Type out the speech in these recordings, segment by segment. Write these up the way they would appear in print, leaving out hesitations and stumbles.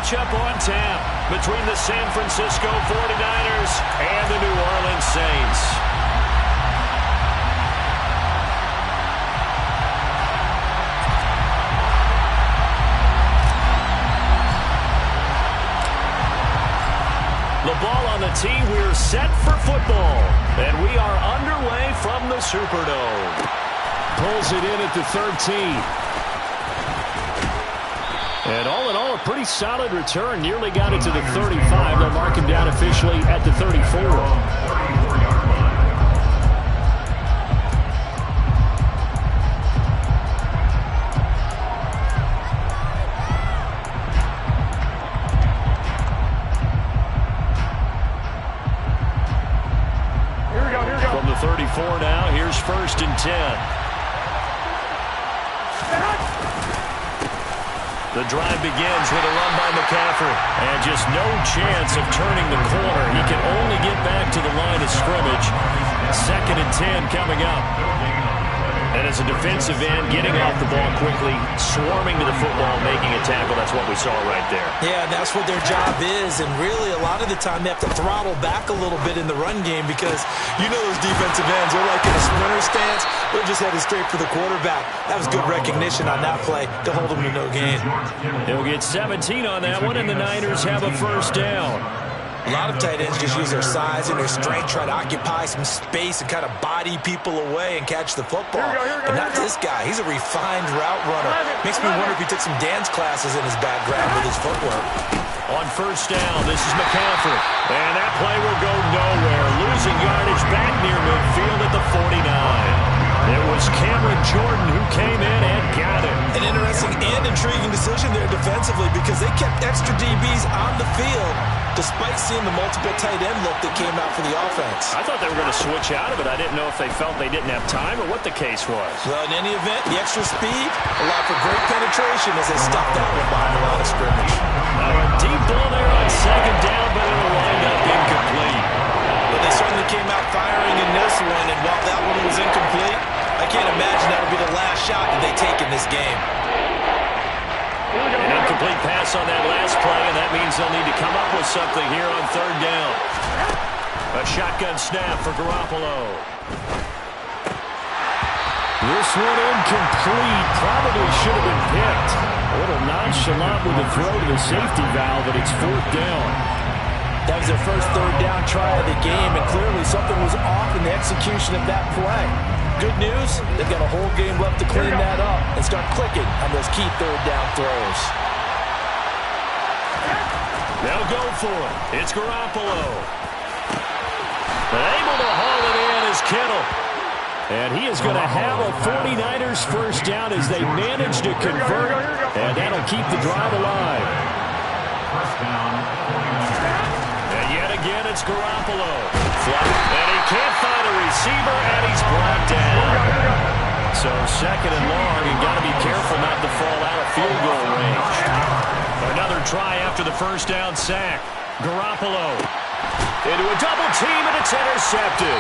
matchup on tap between the San Francisco 49ers and the New Orleans Saints. The ball on the tee. We're set for football. And we are underway from the Superdome. Pulls it in at the 13. And all in all, a pretty solid return. Nearly got it to the 35. They'll mark him down officially at the 34. From the 34 now, here's 1st and 10. The drive begins with a run by McCaffrey. And just no chance of turning the corner. He can only get back to the line of scrimmage. 2nd and 10 coming up. And as a defensive end, getting off the ball quickly, swarming to the football, making a tackle. That's what we saw right there. Yeah, that's what their job is. And really, a lot of the time, they have to throttle back a little bit in the run game because you know those defensive ends, they're like in a sprinter stance. They're just headed straight for the quarterback. That was good recognition on that play to hold them to no gain. They'll get 17 on that one, and the Niners have a 1st down. A lot of tight ends just use their size and their strength, try to occupy some space and kind of body people away and catch the football. But not this guy. He's a refined route runner. Makes me wonder if he took some dance classes in his background with his footwork. On 1st down, this is McCaffrey. And that play will go nowhere. Losing yardage back near midfield at the 49. It was Cameron Jordan who came in and got it. An interesting and intriguing decision there defensively because they kept extra DBs on the field despite seeing the multiple tight end look that came out for the offense. I thought they were going to switch out of it. I didn't know if they felt they didn't have time or what the case was. Well, in any event, the extra speed allowed for great penetration as they stopped that one behind the line of scrimmage. A deep ball there on 2nd down, but it'll wind up incomplete. But they certainly came out firing in this one, and while that one was incomplete, I can't imagine that'll be the last shot that they take in this game. An incomplete pass on that last play, and that means they'll need to come up with something here on 3rd down. A shotgun snap for Garoppolo. This one incomplete. Probably should have been picked. A little nonchalant with the throw to the safety valve, but it's 4th down. That was their first 3rd down try of the game, and clearly something was off in the execution of that play. Good news, they've got a whole game left to clean that up and start clicking on those key 3rd down throws. They'll go for it. It's Garoppolo. Able to haul it in is Kittle. And he is going to have a 49ers 1st down as they manage to convert, and that'll keep the drive alive. And yet again, it's Garoppolo. And he can't find a receiver, and he's brought down. So 2nd and long, you got to be careful not to fall out of field goal range. Another try after the 1st down sack. Garoppolo into a double team, and it's intercepted.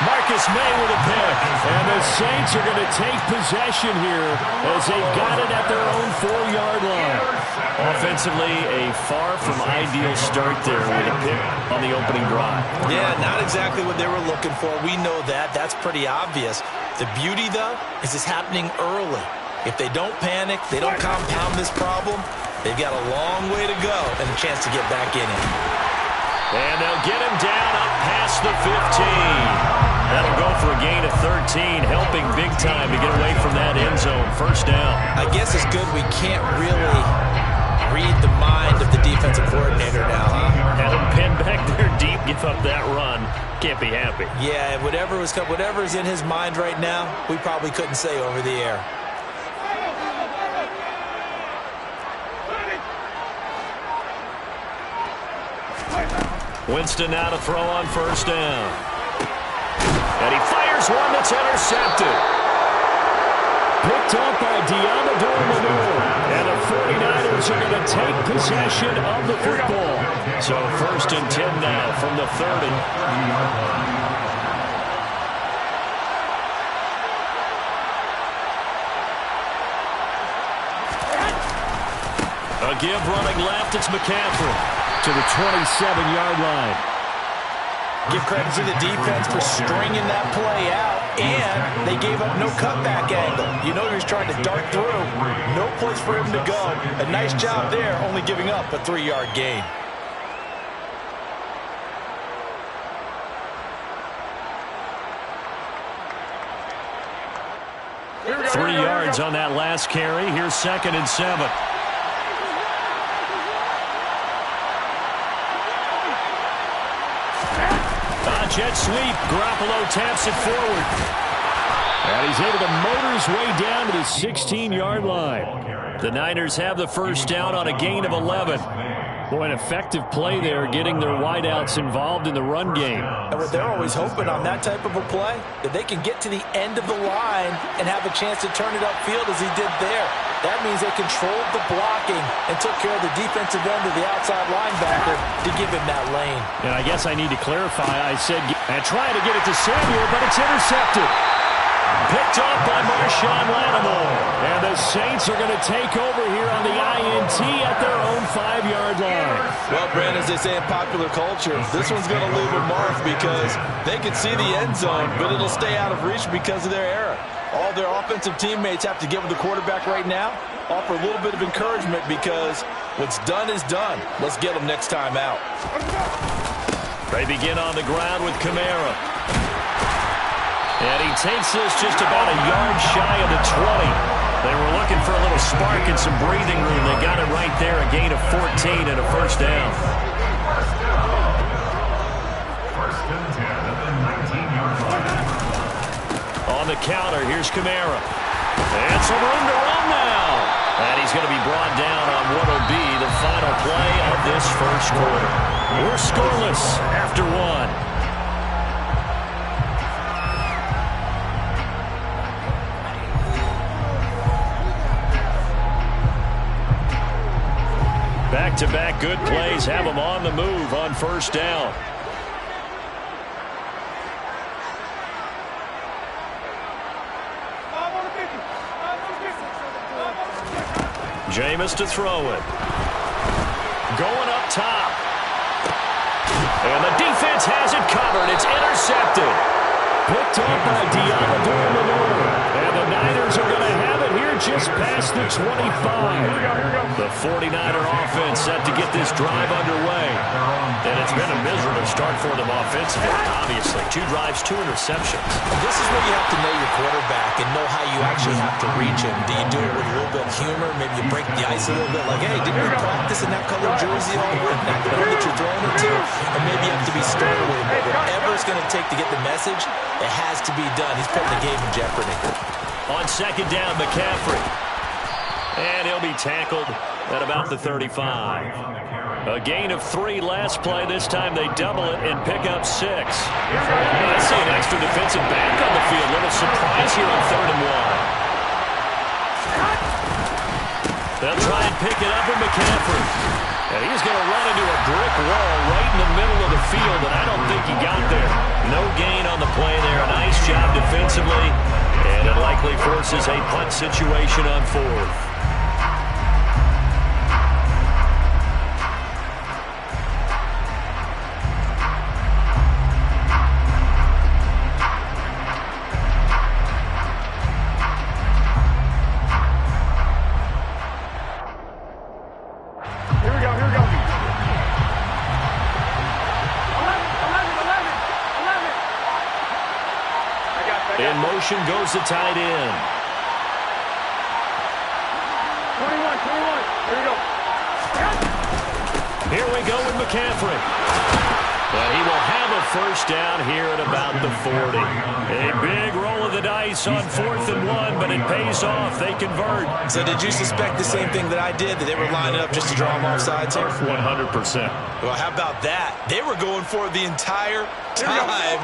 Marcus May with a pick. And the Saints are going to take possession here as they've got it at their own 4-yard line. Offensively, a far from ideal start there with a pick on the opening drive. Yeah, not exactly what they were looking for. We know that. That's pretty obvious. The beauty, though, is it's happening early. If they don't panic, they don't compound this problem, they've got a long way to go and a chance to get back in it. And they'll get him down up past the 15. That'll go for a gain of 13, helping big time to get away from that end zone. 1st down. I guess it's good we can't really read the mind of the defensive coordinator now, huh? Had him pinned back there deep, give up that run. Can't be happy. Yeah, whatever's in his mind right now, we probably couldn't say over the air. Winston now to throw on 1st down. And he fires one that's intercepted. Picked up by Diamador Manure. And the 49ers are going to take possession of the football. So 1st and 10 now from the 30. give running left. It's McCaffrey to the 27-yard line. Give credit to the defense for stringing that play out, and they gave up no cutback angle. You know he was trying to dart through. No place for him to go. A nice job there, only giving up a 3-yard gain. Three yards on that last carry. Here's 2nd and 7. Jet sweep. Garoppolo taps it forward. And he's able to motor his way down to the 16-yard line. The Niners have the first down on a gain of 11. Boy, an effective play there, getting their wideouts involved in the run game. And what they're always hoping on that type of a play, that they can get to the end of the line and have a chance to turn it upfield as he did there. That means they controlled the blocking and took care of the defensive end of the outside linebacker to give him that lane. And I guess I need to clarify. I said, and try to get it to Samuel, but it's intercepted. Picked up by Marshawn Lattimore. And the Saints are going to take over here on the INT at their own 5-yard line. Well, Brand, as they say in popular culture, this one's going to leave a mark because they can see the end zone, but it'll stay out of reach because of their error. All their offensive teammates have to give the quarterback right now, offer a little bit of encouragement because what's done is done. Let's get them next time out. They begin on the ground with Kamara. And he takes this just about a yard shy of the 20. They were looking for a little spark and some breathing room. They got it right there, a gain of 14 and a first down. On the counter, here's Kamara. And some room to run now. And he's going to be brought down on what will be the final play of this first quarter. We're scoreless after one. Back-to-back good plays have them on the move on first down. Jameis to throw it. Going up top. And the defense has it covered. It's intercepted. Picked up by Diablo. And the Niners are going to have it here just past the 25. The 49er offense set to get this drive underway. And it's been a miserable start for them offensively, obviously. 2 drives, 2 interceptions. This is where you have to know your quarterback and know how you actually have to reach him. Do you do it with a little bit of humor? Maybe you break the ice a little bit like, hey, didn't you practice in that color jersey all week? Now you know that you're throwing it to. Or maybe you have to be stern with him. But whatever it's going to take to get the message, it has to be done. He's putting the game in jeopardy. On second down, McCaffrey. And he'll be tackled at about the 35. A gain of 3 last play. This time they double it and pick up 6. I see an extra defensive back on the field. Little surprise here on 3rd and 1. They'll try and pick it up with McCaffrey. And he's going to run into a brick wall right in the middle of the field, and I don't think he got there. No gain on the play there. A nice job defensively, and it likely forces a punt situation on 4th. In motion goes the tight end. 21. Here we go. Here we go with McCaffrey. And he will have a first down here at about the 40. A big roll of the dice on 4th and 1, but it pays off. They convert. So did you suspect the same thing that I did, that they were lining up just to draw them off sides here? 100%. Well, how about that? They were going for it the entire time.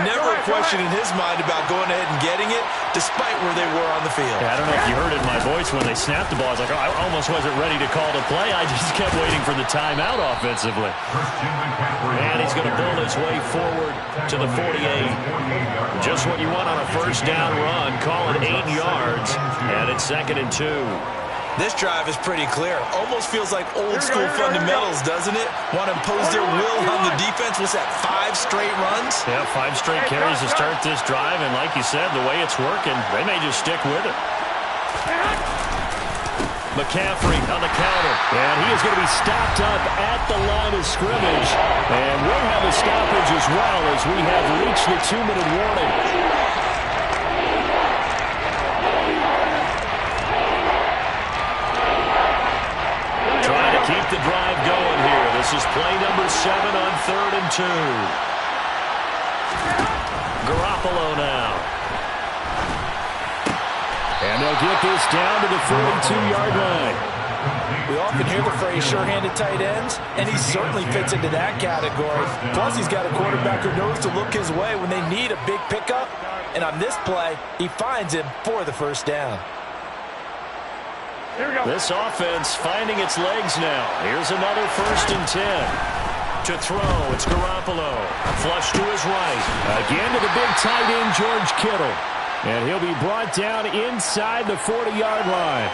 Never a question in his mind about going ahead and getting it, despite where they were on the field. Yeah, I don't know if you heard it in my voice when they snapped the ball. I was like, oh, I almost wasn't ready to call the play. I just kept waiting for the timeout offensively. And he's going to build his way forward to the 48. Just what you want on a first down run. Call it 8 yards. And it's 2nd and 2. This drive is pretty clear. Almost feels like old school fundamentals, doesn't it? Want to impose their will on the defense. What's that, 5 straight runs? Yeah, 5 straight carries to start this drive, and like you said, the way it's working, they may just stick with it. McCaffrey on the counter, and he is going to be stopped up at the line of scrimmage, and we'll have a stoppage as well as we have reached the 2-minute warning. Trying to keep the drive going here. This is play number 7 on 3rd and 2. Garoppolo now. And they'll get this down to the 42-yard line. We often hear the phrase sure-handed tight ends, and he certainly fits into that category. Plus, he's got a quarterback who knows to look his way when they need a big pickup. And on this play, he finds him for the first down. Here we go. This offense finding its legs now. Here's another 1st and 10. To throw, it's Garoppolo. Flush to his right. Again to the big tight end, George Kittle. And he'll be brought down inside the 40-yard line.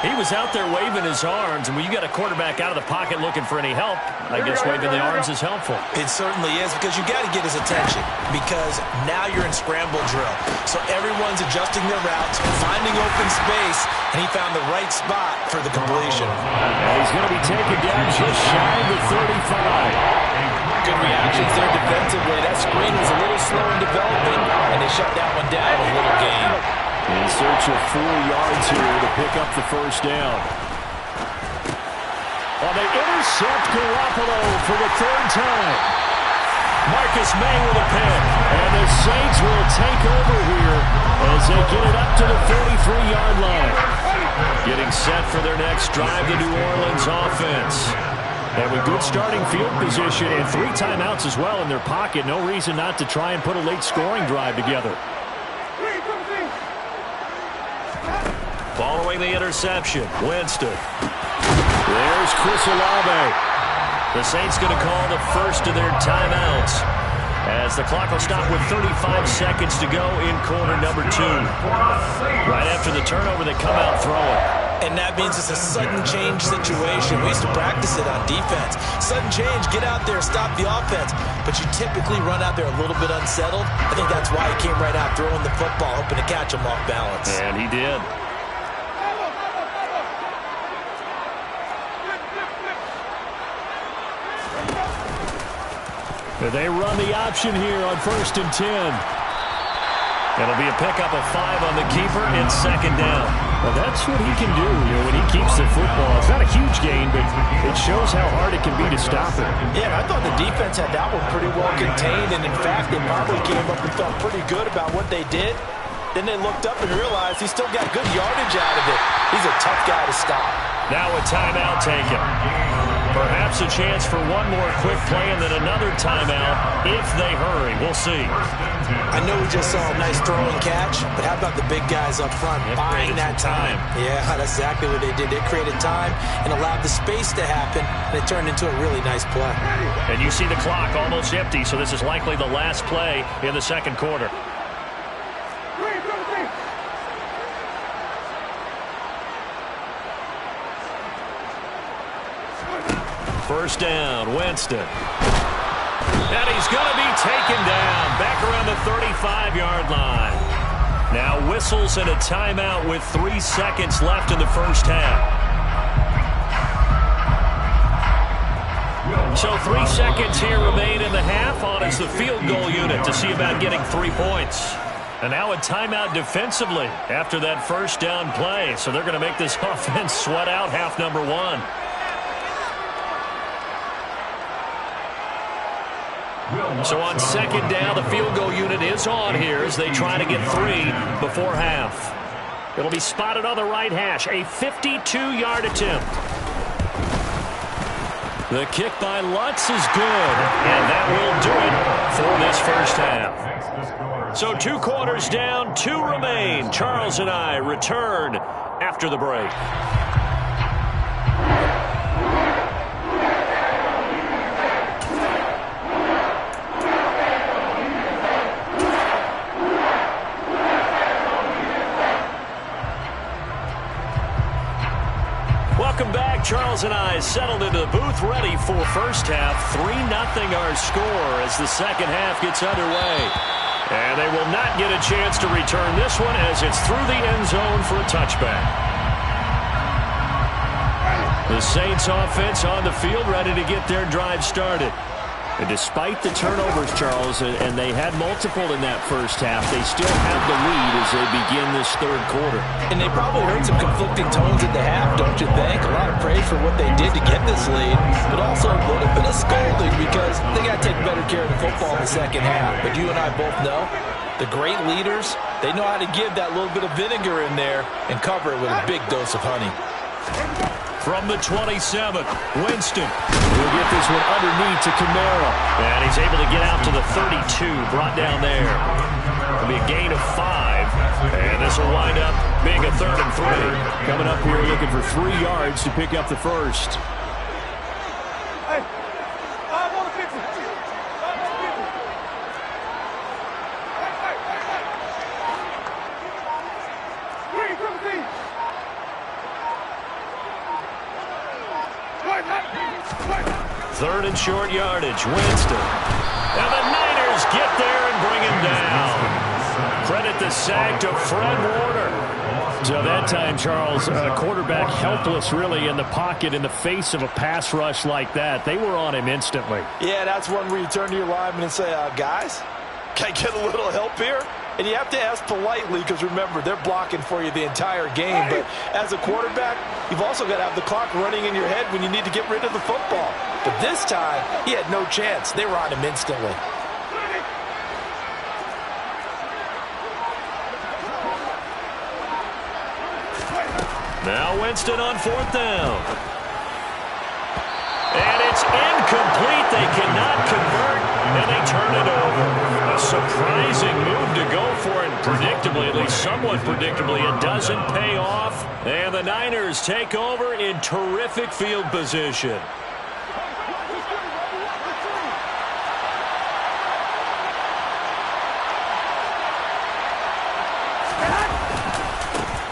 He was out there waving his arms, and when you got a quarterback out of the pocket looking for any help, I guess waving the arms is helpful. It certainly is, because you got to get his attention, because now you're in scramble drill. So everyone's adjusting their routes, finding open space, and he found the right spot for the completion. And he's going to be taken down just shy of the 35. Good reactions there defensively. That screen was a little slow in developing, and they shut that one down with a little gain. In search of 4 yards here to pick up the first down. Well, they intercept Garoppolo for the 3rd time. Marcus May with a pick. And the Saints will take over here as they get it up to the 43-yard line. Getting set for their next drive, the New Orleans offense. And with good starting field position and 3 timeouts as well in their pocket, no reason not to try and put a late scoring drive together. Following the interception, Winston. There's Chris Olave. The Saints going to call the first of their timeouts as the clock will stop with 35 seconds to go in quarter number 2. Right after the turnover, they come out throwing. And that means it's a sudden change situation. We used to practice it on defense. Sudden change, get out there, stop the offense. But you typically run out there a little bit unsettled. I think that's why he came right out throwing the football, hoping to catch him off balance. And he did. They run the option here on 1st and 10. It'll be a pickup of 5 on the keeper and 2nd down. Well, that's what he can do, when he keeps the football. It's not a huge gain, but it shows how hard it can be to stop it. Yeah, I thought the defense had that one pretty well contained, and in fact, they probably came up and felt pretty good about what they did. Then they looked up and realized he still got good yardage out of it. He's a tough guy to stop. Now a timeout taken. Perhaps a chance for one more quick play and then another timeout if they hurry. We'll see. I know we just saw a nice throw and catch, but how about the big guys up front buying that time? Yeah, that's exactly what they did. They created time and allowed the space to happen, and it turned into a really nice play. And you see the clock almost empty, so this is likely the last play in the 2nd quarter. First down, Winston. And he's going to be taken down back around the 35-yard line. Now whistles and a timeout with 3 seconds left in the first half. So 3 seconds here remain in the half on as the field goal unit to see about getting 3 points. And now a timeout defensively after that first down play. So they're going to make this offense sweat out half number 1. So on 2nd down, the field goal unit is on here as they try to get 3 before half. It'll be spotted on the right hash, a 52-yard attempt. The kick by Lutz is good, and that will do it for this first half. So 2 quarters down, 2 remain. Charles and I return after the break. settled into the booth, ready for first half. 3-0 our score as the second half gets underway. And they will not get a chance to return this one as it's through the end zone for a touchback. The Saints offense on the field, ready to get their drive started. And despite the turnovers, Charles, and they had multiple in that first half, they still have the lead as they begin this third quarter. And they probably heard some conflicting tones at the half, don't you think? A lot of praise for what they did to get this lead, but also a little bit of scolding because they got to take better care of the football in the second half. But you and I both know the great leaders, they know how to give that little bit of vinegar in there and cover it with a big dose of honey. From the 27, Winston will get this one underneath to Kamara. And he's able to get out to the 32, brought down there. It'll be a gain of 5. And this will wind up being a 3rd and 3. Coming up here looking for 3 yards to pick up the first. Hey, I want to fix it. Green, 17. 3rd and short yardage, Winston. And the Niners get there and bring him down. Credit the sack to Fred Warner. So that time, Charles, quarterback helpless really in the pocket in the face of a pass rush like that. They were on him instantly. Yeah, that's one where you turn to your lineman and say, guys, can I get a little help here? And you have to ask politely because, remember, they're blocking for you the entire game. But as a quarterback, you've also got to have the clock running in your head when you need to get rid of the football. But this time, he had no chance. They were on him instantly. Now Winston on 4th down. And it's incomplete. They cannot convert, and they turn it over. A surprising move to go for it. Predictably, at least somewhat predictably, it doesn't pay off. And the Niners take over in terrific field position.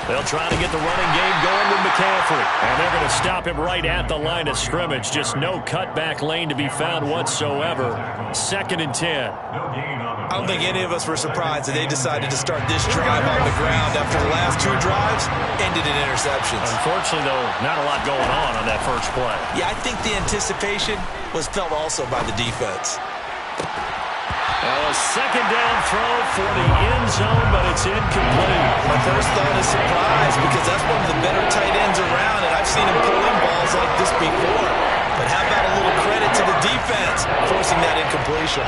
They'll try to get the running game going with McCaffrey. And they're going to stop him right at the line of scrimmage. Just no cutback lane to be found whatsoever. 2nd and 10. I don't think any of us were surprised that they decided to start this drive on the ground after the last 2 drives ended in interceptions. Unfortunately, though, not a lot going on that first play. Yeah, I think the anticipation was felt also by the defense. A 2nd down throw for the end zone, but it's incomplete. My first thought is surprise because that's one of the better tight ends around, and I've seen him pull in balls like this before. But how about a little credit to the defense forcing that incompletion?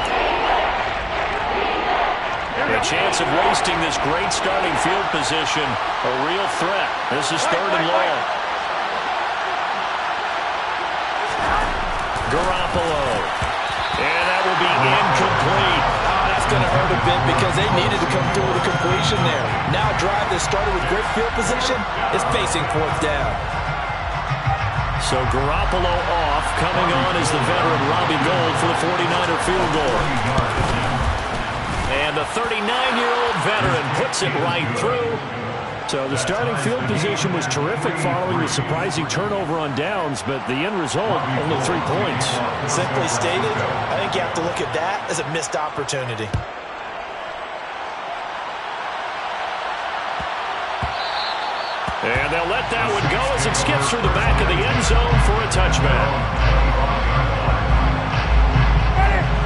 A chance of wasting this great starting field position. A real threat. This is 3rd and long. Garoppolo. And that will be incomplete. Oh, that's going to hurt a bit because they needed to come through with a completion there. Now a drive that started with great field position is facing 4th down. So Garoppolo off. Coming on is the veteran Robbie Gould for the 49er field goal. And the 39-year-old veteran puts it right through. So the starting field position was terrific following the surprising turnover on downs, but the end result, only 3 points. Simply stated, I think you have to look at that as a missed opportunity. And they'll let that one go as it skips through the back of the end zone for a touchback.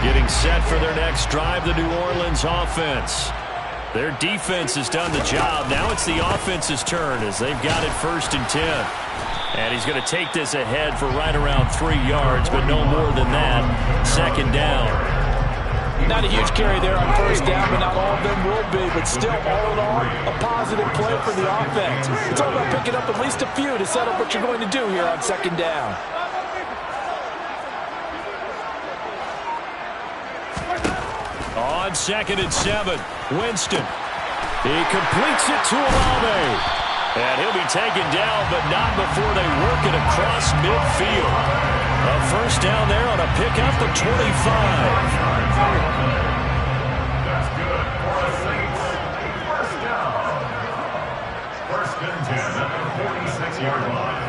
Getting set for their next drive, the New Orleans offense. Their defense has done the job. Now it's the offense's turn as they've got it 1st and 10. And he's going to take this ahead for right around 3 yards, but no more than that. 2nd down. Not a huge carry there on 1st down, but not all of them will be. But still, all in all, a positive play for the offense. It's all about picking up at least a few to set up what you're going to do here on 2nd down. On 2nd and 7, Winston. He completes it to Olave. And he'll be taken down, but not before they work it across midfield. A 1st down there on a pickup of 25. That's good for a Saints. 1st down. 1st and 10 at the 46-yard line.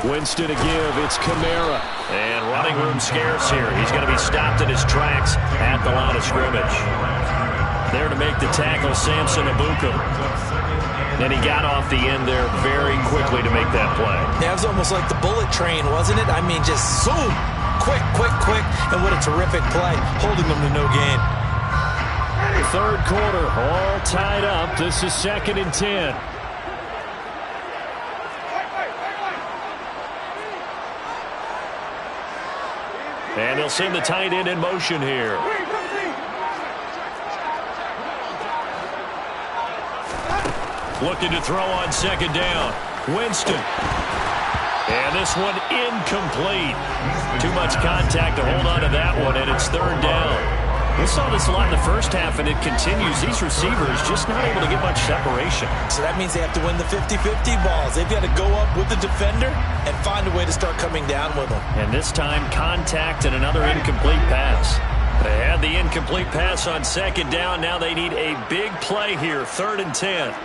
Winston to give. It's Kamara. And running room scarce here. He's going to be stopped in his tracks at the line of scrimmage. There to make the tackle, Samson Ibuka. And he got off the end there very quickly to make that play. That was almost like the bullet train, wasn't it? I mean, just zoom. Quick, quick, quick. And what a terrific play, holding them to no gain. Third quarter, all tied up. This is 2nd and 10. And they'll send the tight end in motion here. Looking to throw on 2nd down. Winston. And this one incomplete. Too much contact to hold on to that one, and it's 3rd down. We saw this a lot in the first half, and it continues. These receivers just not able to get much separation. So that means they have to win the 50-50 balls. They've got to go up with the defender and find a way to start coming down with them. And this time, contact and another incomplete pass. They had the incomplete pass on 2nd down. Now they need a big play here, 3rd and 10.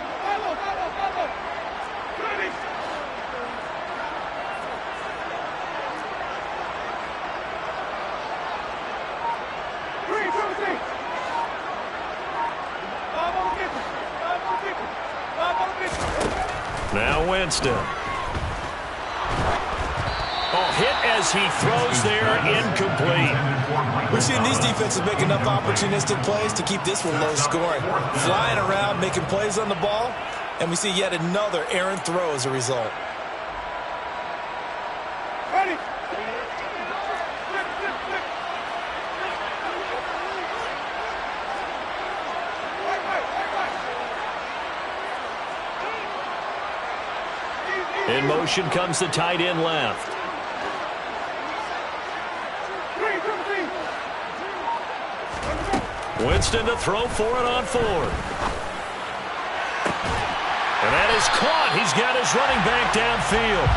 Now Winston. Oh, hit as he throws there, incomplete. We've seen these defenses make enough opportunistic plays to keep this one low scoring. Flying around, making plays on the ball, and we see yet another errant throw as a result. Ready. In motion comes the tight end left. Winston to throw for it on 4th. And that is caught. He's got his running back downfield.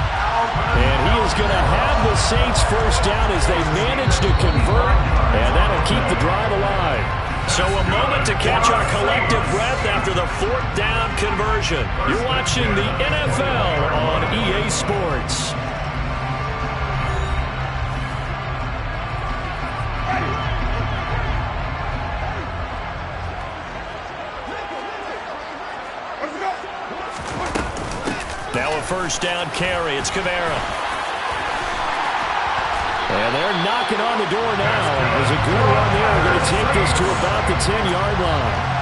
And he is going to have the Saints first down as they manage to convert, and that'll keep the drive alive. So a moment to catch our collective breath after the 4th down conversion. You're watching the NFL on EA Sports. Now a first down carry. It's Kamara. And they're knocking on the door now. There's a good run there. We're going to take this to about the 10-yard line.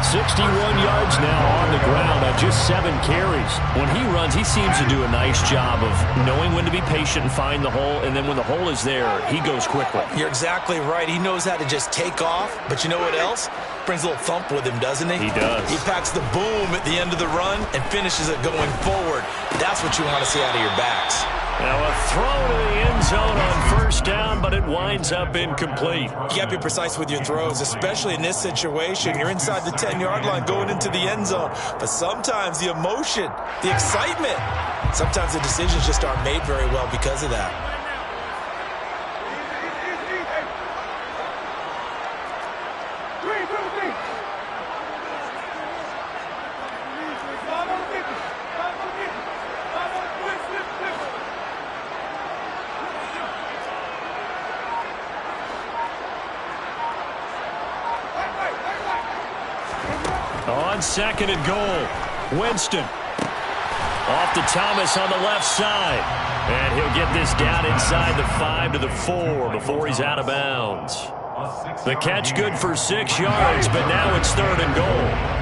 61 yards now on the ground on just 7 carries. When he runs, he seems to do a nice job of knowing when to be patient and find the hole, and then when the hole is there, he goes quickly. You're exactly right. He knows how to just take off, but you know what else? Brings a little thump with him, doesn't he? He does. He packs the boom at the end of the run and finishes it going forward. That's what you want to see out of your backs. Now a throw to the end zone on first down, but it winds up incomplete. You got to be precise with your throws, especially in this situation. You're inside the 10-yard line going into the end zone. But sometimes the emotion, the excitement, sometimes the decisions just aren't made very well because of that. On 2nd and goal, Winston. Off to Thomas on the left side. And he'll get this down inside the 5 to the 4 before he's out of bounds. The catch good for 6 yards, but now it's 3rd and goal.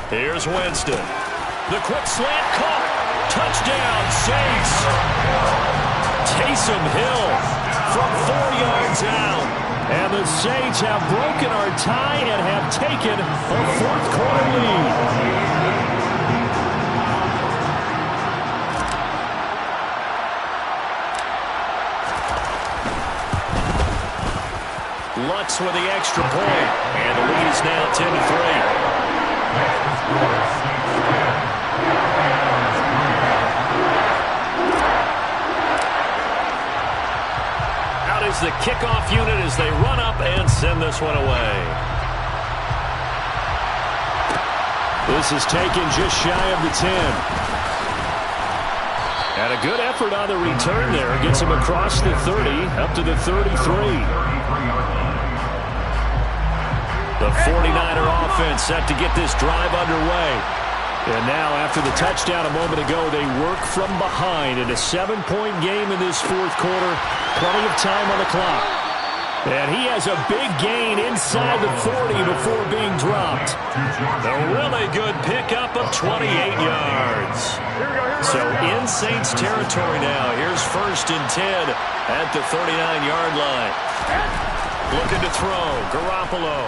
Here's Winston. The quick slant caught. Touchdown, Saints. Taysom Hill from 4 yards out. And the Saints have broken our tie and have taken a 4th quarter lead. Lutz with the extra point. And the lead is now 10-3. as the kickoff unit as they run up and send this one away. This is taken just shy of the 10. And a good effort on the return there. Gets him across the 30, up to the 33. The 49er offense set to get this drive underway. And now, after the touchdown a moment ago, they work from behind in a 7-point game in this fourth quarter. Plenty of time on the clock. And he has a big gain inside the 40 before being dropped. A really good pickup of 28 yards. So in Saints territory now. Here's 1st and 10 at the 39-yard line. Looking to throw. Garoppolo.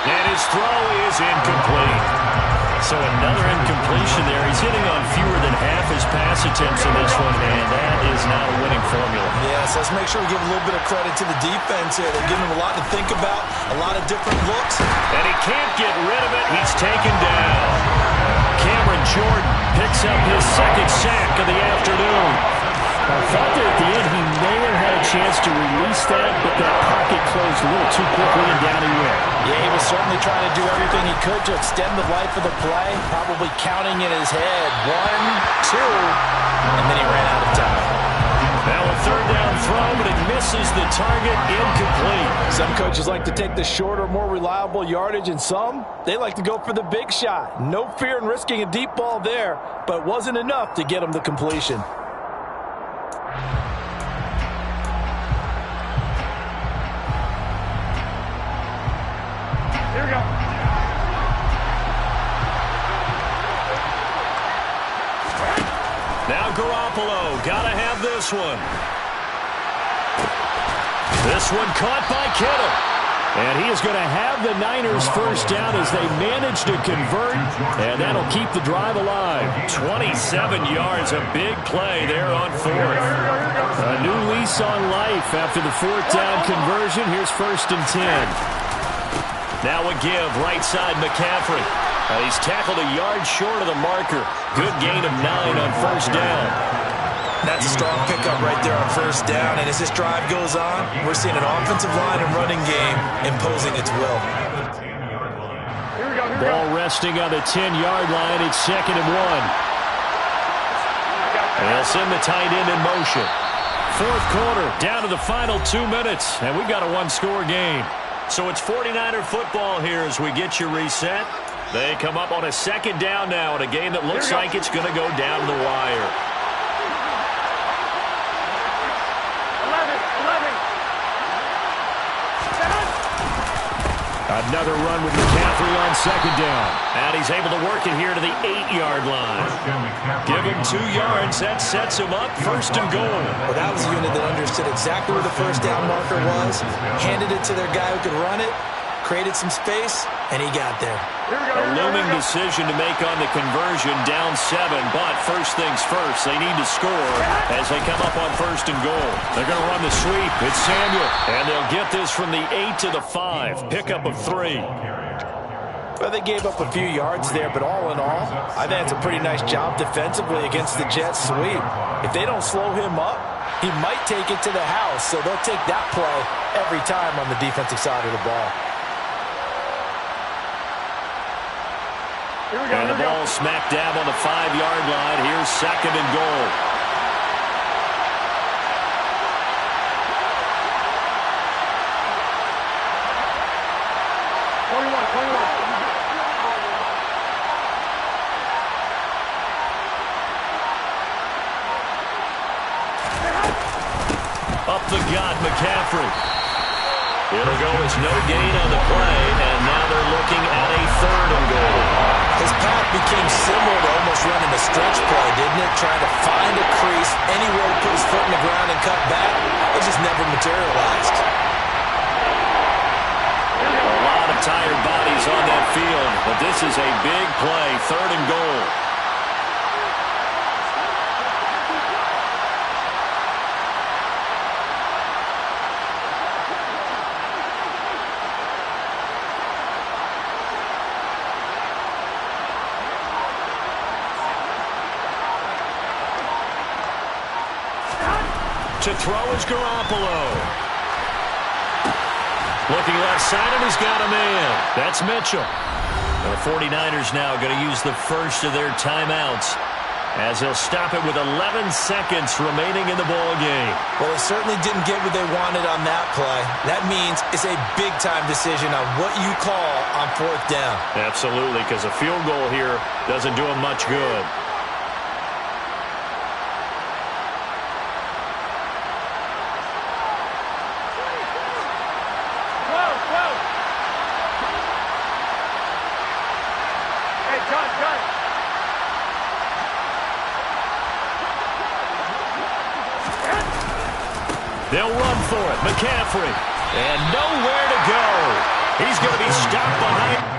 And his throw is incomplete. So another incompletion there. He's hitting on fewer than half his pass attempts in this one, and that is not a winning formula. Yes, let's make sure we give a little bit of credit to the defense here. They're giving him a lot to think about, a lot of different looks. And he can't get rid of it. He's taken down. Cameron Jordan picks up his 2nd sack of the afternoon. I thought that at the end he may have had a chance to release that, but that pocket closed a little too quickly and down he went. Yeah, he was certainly trying to do everything he could to extend the life of the play, probably counting in his head 1, 2, and then he ran out of time. Now a 3rd down throw, but it misses the target, incomplete. Some coaches like to take the shorter, more reliable yardage, and some, they like to go for the big shot. No fear in risking a deep ball there, but wasn't enough to get him the completion. Here we go. Now Garoppolo, gotta have this one. This one caught by Kittle. And he is going to have the Niners first down as they manage to convert, and that'll keep the drive alive. 27 yards, a big play there on 4th. A new lease on life after the 4th down conversion. Here's 1st and 10. Now a give, right side McCaffrey. He's tackled a yard short of the marker. Good gain of 9 on 1st down. That's a strong pickup right there on 1st down. And as this drive goes on, we're seeing an offensive line and running game imposing its will. Ball resting on the 10-yard line. It's 2nd and 1. They'll send the tight end in motion. Fourth quarter, down to the final 2 minutes, and we've got a one-score game. So it's 49er football here as we get you reset. They come up on a 2nd down now in a game that looks like it's going to go down to the wire. 11. Another run with McCaffrey on 2nd down. And he's able to work it here to the 8-yard line. Give him 2 yards. That sets him up 1st and goal. Well, that was a unit that understood exactly where the 1st down marker was, handed it to their guy who could run it, created some space, and he got there. A looming decision to make on the conversion, down 7, but first things first, they need to score as they come up on 1st and goal. They're going to run the sweep. It's Samuel, and they'll get this from the 8 to the 5. Pickup of 3. Well, they gave up a few yards there, but all in all, I think it's a pretty nice job defensively against the Jets sweep. If they don't slow him up, he might take it to the house, so they'll take that play every time on the defensive side of the ball. And the ball smack dab on the 5-yard line. Here's 2nd and goal. Up the gut, McCaffrey. It'll go as no gain on the play, and now they're looking at a 3rd and goal. His path became similar to almost running a stretch play, didn't it? Trying to find a crease, anywhere to put his foot in the ground and cut back. It just never materialized. A lot of tired bodies on that field, but this is a big play, 3rd and goal. To throw is Garoppolo. Looking left side, and he's got a man. That's Mitchell. The 49ers now going to use the first of their timeouts as they'll stop it with 11 seconds remaining in the ball game. Well, they certainly didn't get what they wanted on that play. That means it's a big-time decision on what you call on fourth down. Absolutely, because a field goal here doesn't do him much good. They'll run for it. McCaffrey. And nowhere to go. He's going to be stopped behind.